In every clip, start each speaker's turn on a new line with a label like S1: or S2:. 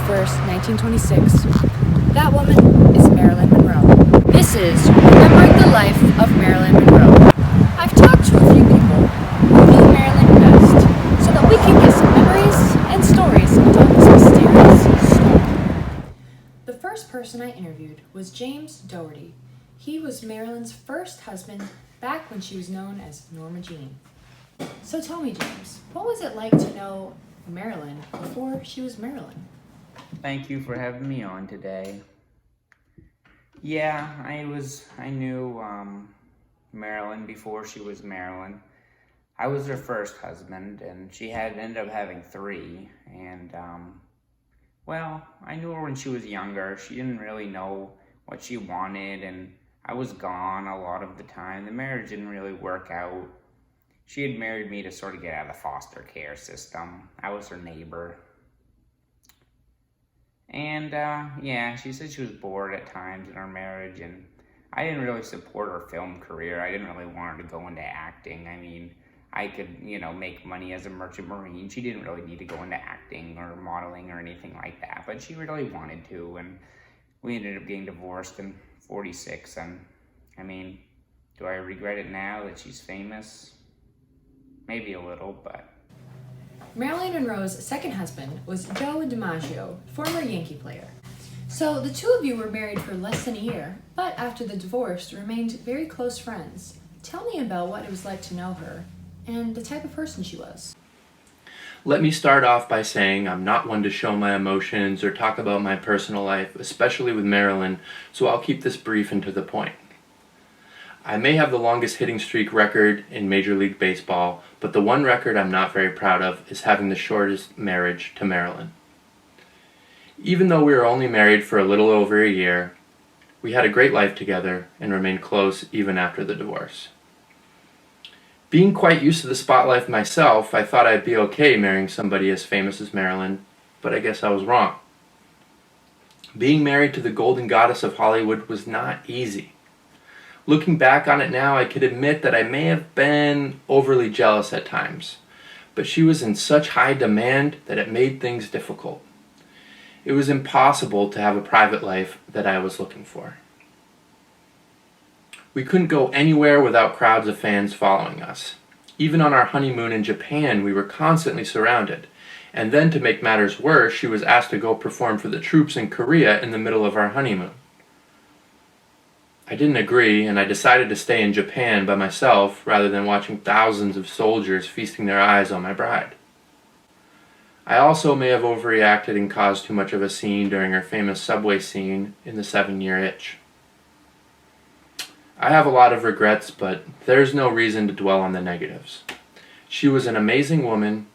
S1: 1st, 1926. That woman is Marilyn Monroe. This is Remembering the Life of Marilyn Monroe. I've talked to a few people who knew Marilyn best so that we can get some memories and stories about this mysterious story. The first person I interviewed was James Dougherty. He was Marilyn's first husband back when she was known as Norma Jean. So tell me, James, what was it like to know Marilyn before she was Marilyn?
S2: Thank you for having me on today. Yeah, I knew Marilyn before she was Marilyn. I was her first husband, and she had ended up having three. And I knew her when she was younger. She didn't really know what she wanted, and I was gone a lot of the time. The marriage didn't really work out. She had married me to sort of get out of the foster care system. I was her neighbor. And she said she was bored at times in our marriage, and I didn't really support her film career. I didn't really want her to go into acting. I mean, I could, make money as a merchant marine. She didn't really need to go into acting or modeling or anything like that, but she really wanted to, and we ended up getting divorced in 46, and I mean, do I regret it now that she's famous? Maybe a little, but...
S1: Marilyn Monroe's second husband was Joe DiMaggio, former Yankee player. So the two of you were married for less than a year, but after the divorce remained very close friends. Tell me about what it was like to know her and the type of person she was.
S3: Let me start off by saying I'm not one to show my emotions or talk about my personal life, especially with Marilyn, so I'll keep this brief and to the point. I may have the longest hitting streak record in Major League Baseball, but the one record I'm not very proud of is having the shortest marriage to Marilyn. Even though we were only married for a little over a year, we had a great life together and remained close even after the divorce. Being quite used to the spotlight myself, I thought I'd be okay marrying somebody as famous as Marilyn, but I guess I was wrong. Being married to the golden goddess of Hollywood was not easy. Looking back on it now, I could admit that I may have been overly jealous at times, but she was in such high demand that it made things difficult. It was impossible to have a private life that I was looking for. We couldn't go anywhere without crowds of fans following us. Even on our honeymoon in Japan, we were constantly surrounded. And then to make matters worse, she was asked to go perform for the troops in Korea in the middle of our honeymoon. I didn't agree, and I decided to stay in Japan by myself rather than watching thousands of soldiers feasting their eyes on my bride. I also may have overreacted and caused too much of a scene during our famous subway scene in The 7-Year Itch. I have a lot of regrets, but there's no reason to dwell on the negatives. She was an amazing woman.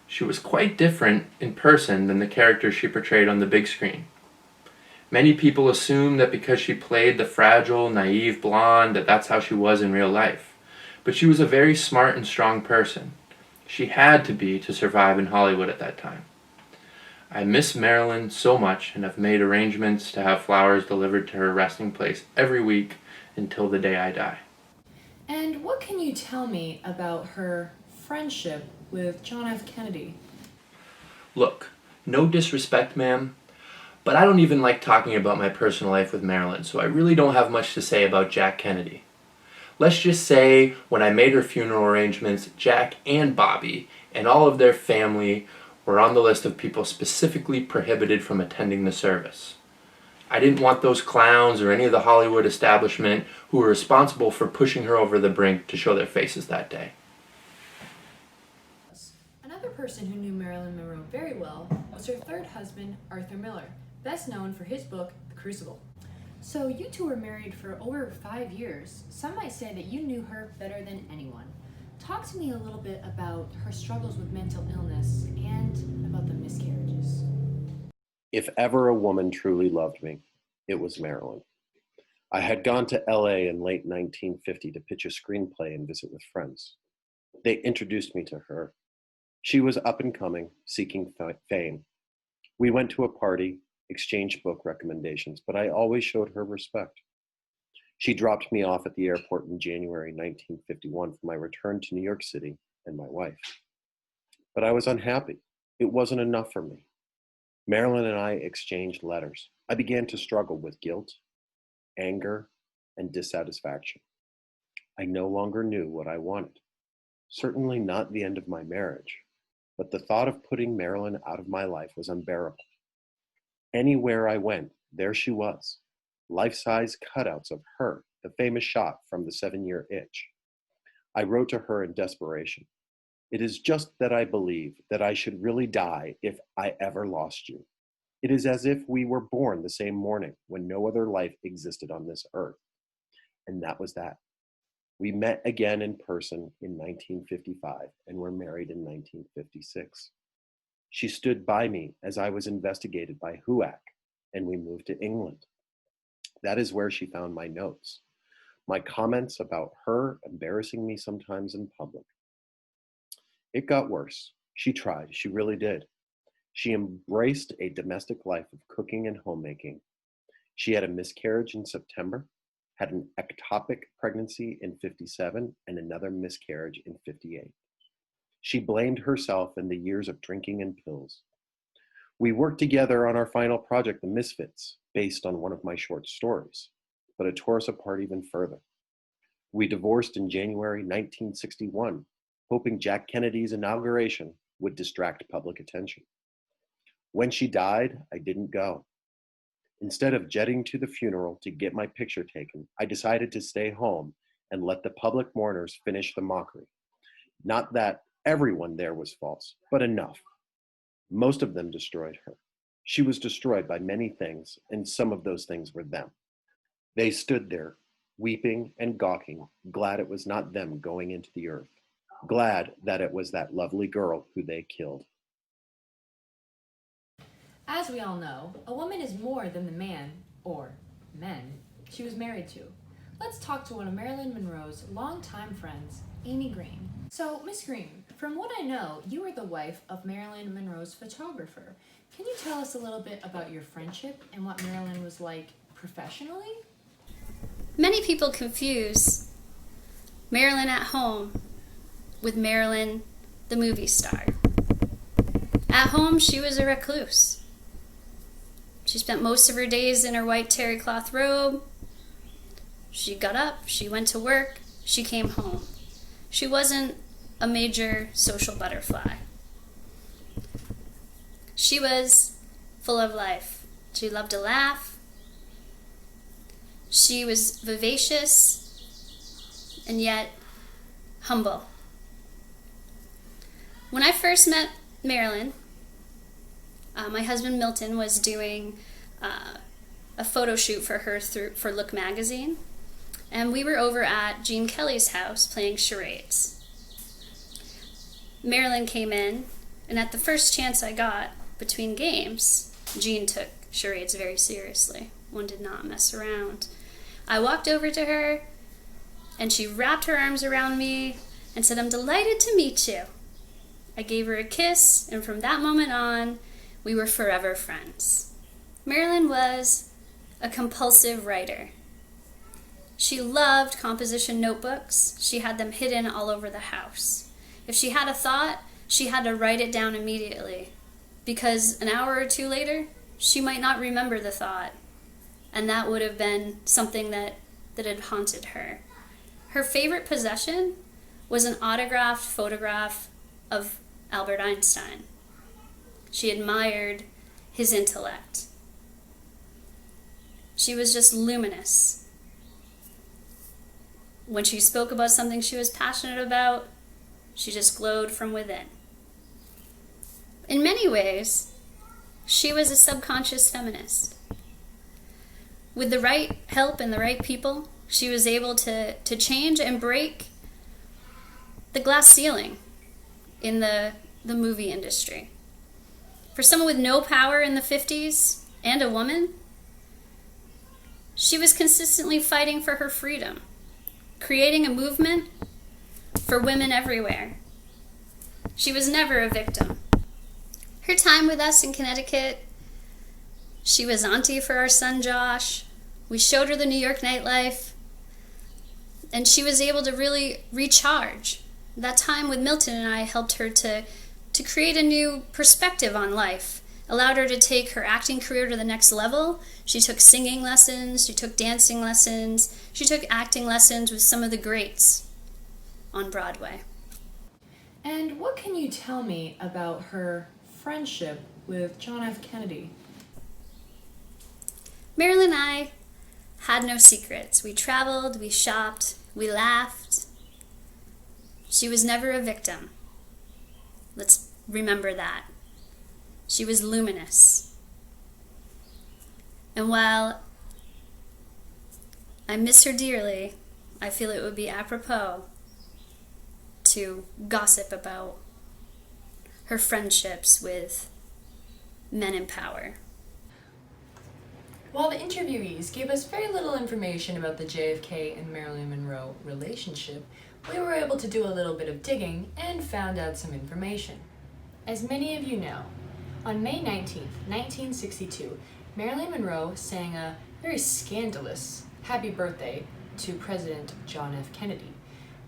S3: She was quite different in person than the character she portrayed on the big screen. Many people assume that because she played the fragile, naive blonde, that's how she was in real life. But she was a very smart and strong person. She had to be to survive in Hollywood at that time. I miss Marilyn so much and have made arrangements to have flowers delivered to her resting place every week until the day I die.
S1: And what can you tell me about her friendship with John F. Kennedy?
S3: Look, no disrespect, ma'am, but I don't even like talking about my personal life with Marilyn, so I really don't have much to say about Jack Kennedy. Let's just say when I made her funeral arrangements, Jack and Bobby and all of their family were on the list of people specifically prohibited from attending the service. I didn't want those clowns or any of the Hollywood establishment who were responsible for pushing her over the brink to show their faces that day.
S1: Another person who knew Marilyn Monroe very well was her third husband, Arthur Miller, best known for his book, The Crucible. So you two were married for over 5 years. Some might say that you knew her better than anyone. Talk to me a little bit about her struggles with mental illness and about the miscarriages.
S4: If ever a woman truly loved me, it was Marilyn. I had gone to LA in late 1950 to pitch a screenplay and visit with friends. They introduced me to her. She was up and coming, seeking fame. We went to a party, exchanged book recommendations, but I always showed her respect. She dropped me off at the airport in January 1951 for my return to New York City and my wife. But I was unhappy. It wasn't enough for me. Marilyn and I exchanged letters. I began to struggle with guilt, anger, and dissatisfaction. I no longer knew what I wanted. Certainly not the end of my marriage, but the thought of putting Marilyn out of my life was unbearable. Anywhere I went, there she was, life-size cutouts of her, the famous shot from the 7-Year Itch. I wrote to her in desperation. It is just that I believe that I should really die if I ever lost you. It is as if we were born the same morning when no other life existed on this earth. And that was that. We met again in person in 1955 and were married in 1956. She stood by me as I was investigated by HUAC, and we moved to England. That is where she found my notes, my comments about her embarrassing me sometimes in public. It got worse. She tried, she really did. She embraced a domestic life of cooking and homemaking. She had a miscarriage in September, had an ectopic pregnancy in 57, and another miscarriage in 58. She blamed herself and the years of drinking and pills. We worked together on our final project, The Misfits, based on one of my short stories, but it tore us apart even further. We divorced in January 1961, hoping Jack Kennedy's inauguration would distract public attention. When she died, I didn't go. Instead of jetting to the funeral to get my picture taken, I decided to stay home and let the public mourners finish the mockery. Not that everyone there was false, but enough. Most of them destroyed her. She was destroyed by many things, and some of those things were them. They stood there, weeping and gawking, glad it was not them going into the earth, glad that it was that lovely girl who they killed.
S1: As we all know, a woman is more than the man, or men, she was married to. Let's talk to one of Marilyn Monroe's longtime friends, Amy Green. So, Miss Green, from what I know, you were the wife of Marilyn Monroe's photographer. Can you tell us a little bit about your friendship and what Marilyn was like professionally?
S5: Many people confuse Marilyn at home with Marilyn, the movie star. At home, she was a recluse. She spent most of her days in her white terry cloth robe. She got up, she went to work, she came home. She wasn't a major social butterfly. She was full of life. She loved to laugh. She was vivacious and yet humble. When I first met Marilyn, my husband Milton was doing a photo shoot for her for Look magazine, and we were over at Gene Kelly's house playing charades. Marilyn came in, and at the first chance I got between games, Gene took charades very seriously. One did not mess around. I walked over to her, and she wrapped her arms around me and said, "I'm delighted to meet you." I gave her a kiss, and from that moment on, we were forever friends. Marilyn was a compulsive writer. She loved composition notebooks. She had them hidden all over the house. If she had a thought, she had to write it down immediately, because an hour or two later, she might not remember the thought, and that would have been something that had haunted her. Her favorite possession was an autographed photograph of Albert Einstein. She admired his intellect. She was just luminous. When she spoke about something she was passionate about, she just glowed from within. In many ways, she was a subconscious feminist. With the right help and the right people, she was able to change and break the glass ceiling in the movie industry. For someone with no power in the 50s and a woman, she was consistently fighting for her freedom, creating a movement for women everywhere. She was never a victim. Her time with us in Connecticut, she was auntie for our son Josh. We showed her the New York nightlife, and she was able to really recharge. That time with Milton and I helped her to create a new perspective on life, allowed her to take her acting career to the next level. She took singing lessons, she took dancing lessons, she took acting lessons with some of the greats on Broadway.
S1: And what can you tell me about her friendship with John F. Kennedy?
S5: Marilyn and I had no secrets. We traveled, we shopped, we laughed. She was never a victim. Let's remember that. She was luminous. And while I miss her dearly, I feel it would be apropos to gossip about her friendships with men in power.
S1: While the interviewees gave us very little information about the JFK and Marilyn Monroe relationship, we were able to do a little bit of digging and found out some information. As many of you know, on May 19th, 1962, Marilyn Monroe sang a very scandalous happy birthday to President John F. Kennedy.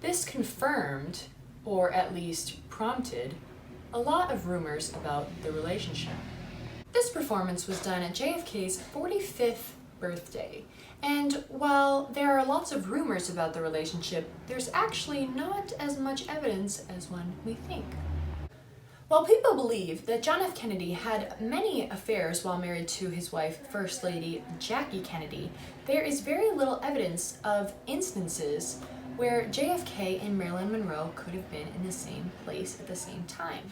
S1: This confirmed, or at least prompted, a lot of rumors about the relationship. This performance was done at JFK's 45th birthday, and while there are lots of rumors about the relationship, there's actually not as much evidence as one may think. While people believe that John F. Kennedy had many affairs while married to his wife, First Lady Jackie Kennedy, there is very little evidence of instances where JFK and Marilyn Monroe could have been in the same place at the same time.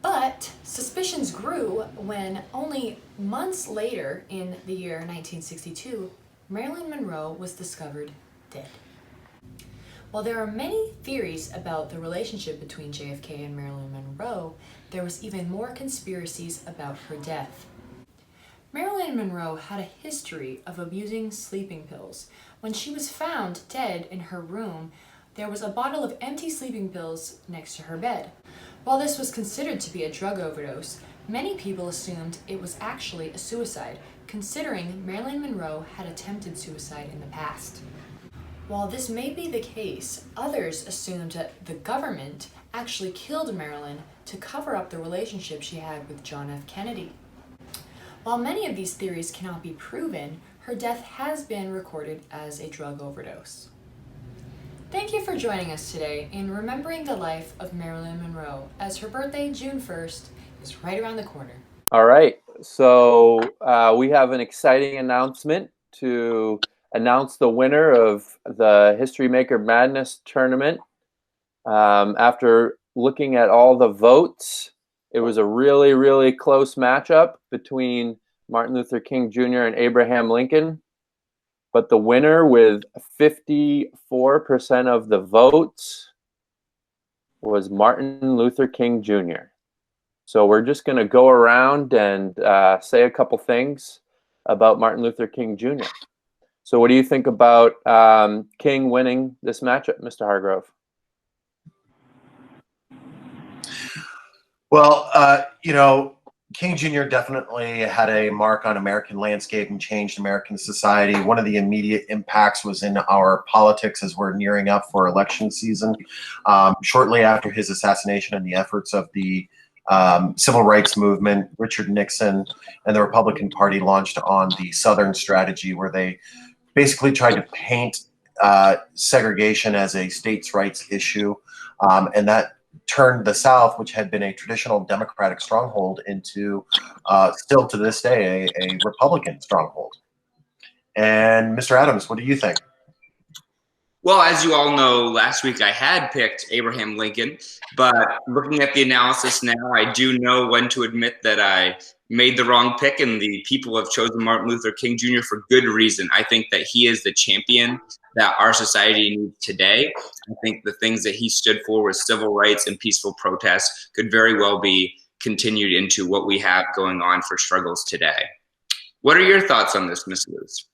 S1: But suspicions grew when only months later in the year 1962, Marilyn Monroe was discovered dead. While there are many theories about the relationship between JFK and Marilyn Monroe, there was even more conspiracies about her death. Marilyn Monroe had a history of abusing sleeping pills. When she was found dead in her room, there was a bottle of empty sleeping pills next to her bed. While this was considered to be a drug overdose, many people assumed it was actually a suicide, considering Marilyn Monroe had attempted suicide in the past. While this may be the case, others assumed that the government actually killed Marilyn to cover up the relationship she had with John F. Kennedy. While many of these theories cannot be proven, her death has been recorded as a drug overdose. Thank you for joining us today in remembering the life of Marilyn Monroe, as her birthday, June 1st, is right around the corner.
S3: All right, so we have an exciting announcement to announce the winner of the History Maker Madness tournament. After looking at all the votes, it was a really, really close matchup between Martin Luther King Jr. and Abraham Lincoln. But the winner with 54% of the votes was Martin Luther King Jr. So we're just going to go around and say a couple things about Martin Luther King Jr. So what do you think about King winning this matchup, Mr. Hargrove?
S4: Well, King Jr. definitely had a mark on American landscape and changed American society. One of the immediate impacts was in our politics as we're nearing up for election season. Shortly after his assassination and the efforts of the civil rights movement, Richard Nixon and the Republican Party launched on the Southern strategy, where they basically tried to paint segregation as a states' rights issue, and that turned the South, which had been a traditional Democratic stronghold, into still to this day a Republican stronghold. And Mr. Adams, what do you think?
S2: Well, as you all know, last week I had picked Abraham Lincoln, but looking at the analysis now, I do know when to admit that I made the wrong pick, and the people have chosen Martin Luther King Jr. for good reason. I think that he is the champion that our society needs today. I think the things that he stood for with civil rights and peaceful protests could very well be continued into what we have going on for struggles today. What are your thoughts on this, Ms. Luz?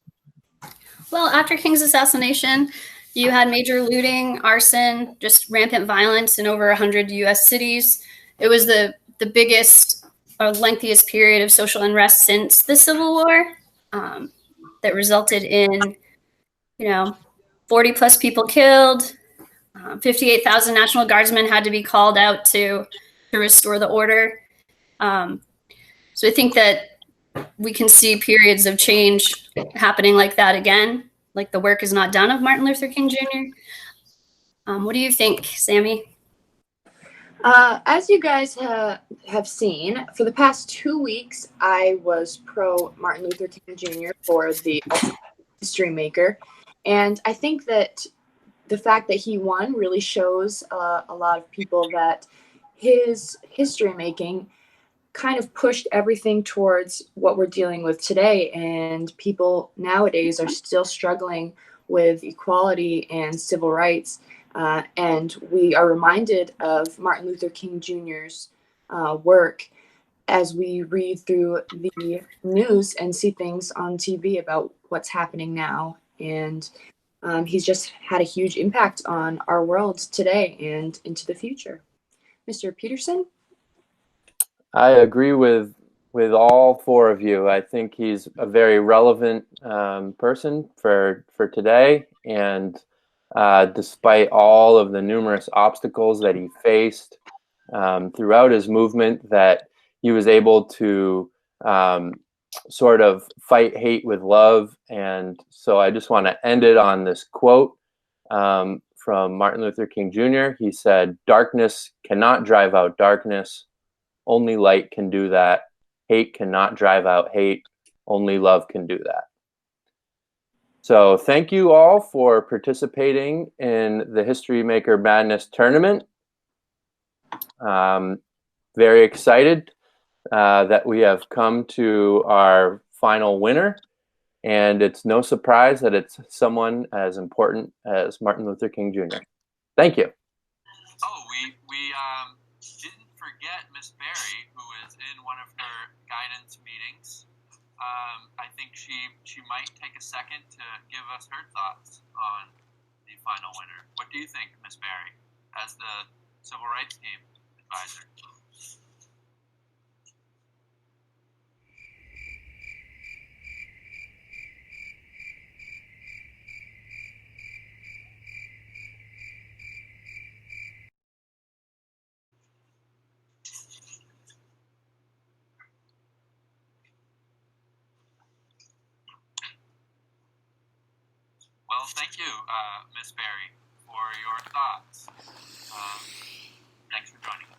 S5: Well, after King's assassination, you had major looting, arson, just rampant violence in over 100 U.S. cities. It was the biggest or lengthiest period of social unrest since the Civil War, that resulted in, 40 plus people killed. 58,000 National Guardsmen had to be called out to restore the order. So I think that we can see periods of change happening like that again, like the work is not done of Martin Luther King Jr. What do you think, Sammy?
S6: As you guys have seen, for the past 2 weeks, I was pro Martin Luther King Jr. for the Ultimate History Maker. And I think that the fact that he won really shows a lot of people that his history making kind of pushed everything towards what we're dealing with today. And people nowadays are still struggling with equality and civil rights. And we are reminded of Martin Luther King Jr.'s work as we read through the news and see things on TV about what's happening now. And he's just had a huge impact on our world today and into the future. Mr. Peterson?
S3: I agree with all four of you. I think he's a very relevant person for today, and despite all of the numerous obstacles that he faced throughout his movement, that he was able to sort of fight hate with love. And so I just want to end it on this quote from Martin Luther King Jr. He said, "Darkness cannot drive out darkness. Only light can do that. Hate cannot drive out hate. Only love can do that." So thank you all for participating in the History Maker Madness tournament. Very excited that we have come to our final winner. And it's no surprise that it's someone as important as Martin Luther King Jr. Thank you.
S7: Oh, we didn't forget Miss Barry, who is in one of her guidance meetings. I think she might take a second to give us her thoughts on the final winner. What do you think, Miss Barry, as the Civil Rights Team advisor? Well, thank you, Miss Barry, for your thoughts. Thanks for joining us.